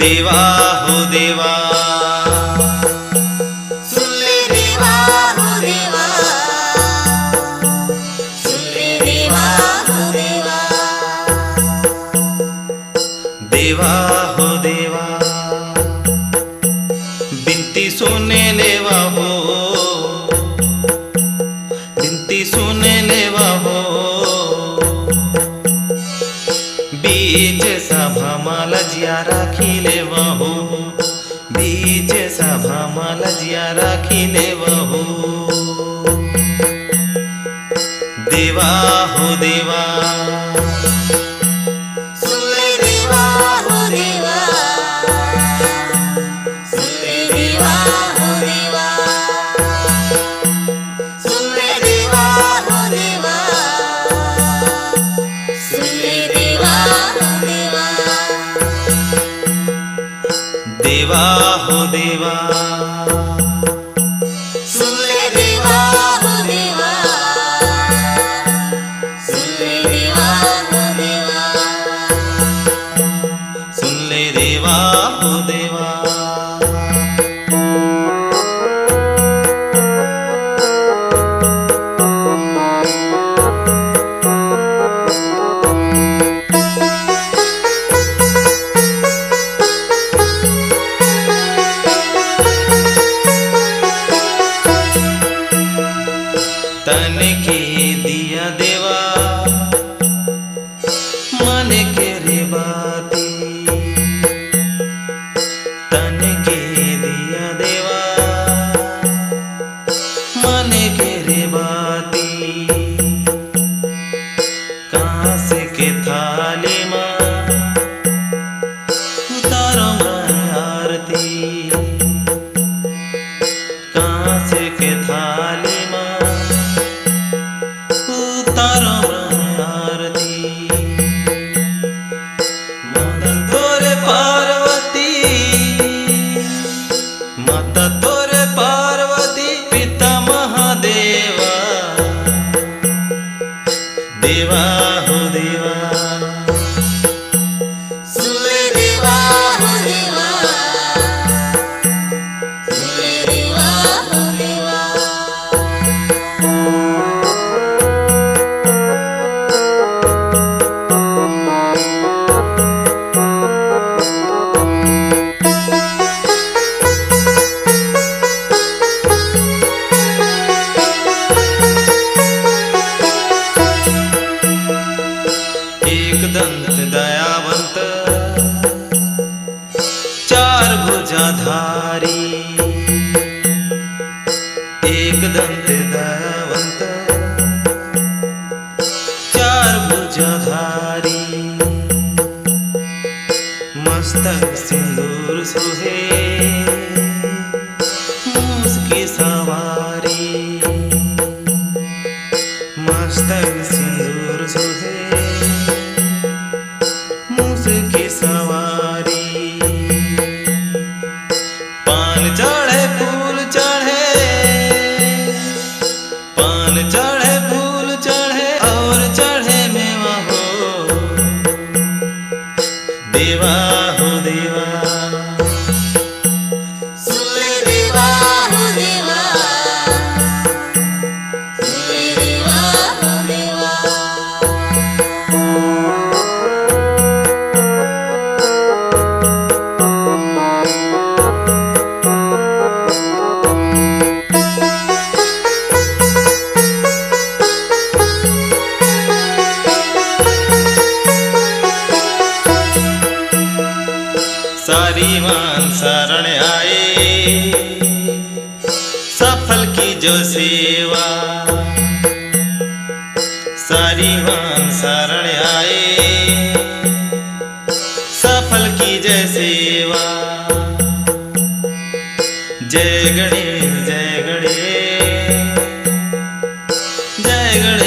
देवा हो देवा, सुन ले देवा हो देवा, सुन ले देवा हो देवा, देवा हो देवा, बिनती सुने लेवा हो, बिनती सुने लेवा हो, बीच सभा माला जिया राखी लेवा हो, बीच सभा माला जिया राखी लेवा हो। देवा हो देवा, सुन ले देवा हो देवा, सुन ले देवा हो देवा, सुन ले देवा हो देवा, सुन ले देवा हो देवा, देवा हो देवा, सुन ले देवा हो देवा, सुन ले देवा हो देवा, सुन ले देवा हो देवा। तन के दिया देवा, मन के रे बाती, तन के दिया देवा, मन के रे बाती, कांस के थाली मां उतारो मैं आरती, कांस के थाली मां उतारो मैं आरती। माता तोरे पार्वती, माता तोरे पार्वती, पिता महादेवा, देवा हो देवा, सुन ले देवा हो देवा, सुन ले देवा हो देवा, एक दंत दयावंत, चार भुजाधारी, एक दंत दयावंत, चार भुजाधारी, मस्तक सिंदूर सोहे, मूस की सवारी, मस्तक सिंदूर सोहे, मूस की सवारी, पान चढ़े फूल चढ़े, पान चढ़े फूल चढ़े, और चढ़े मेवा हो, देवा हो देवा, सुन ले देवा हो देवा, सुन ले देवा हो देवा, सारी मान शरण आए, सफल की जो सेवा, सारी मान शरण आए, सफल की जय सेवा, जय गणेश जय गणेश, जय गणेश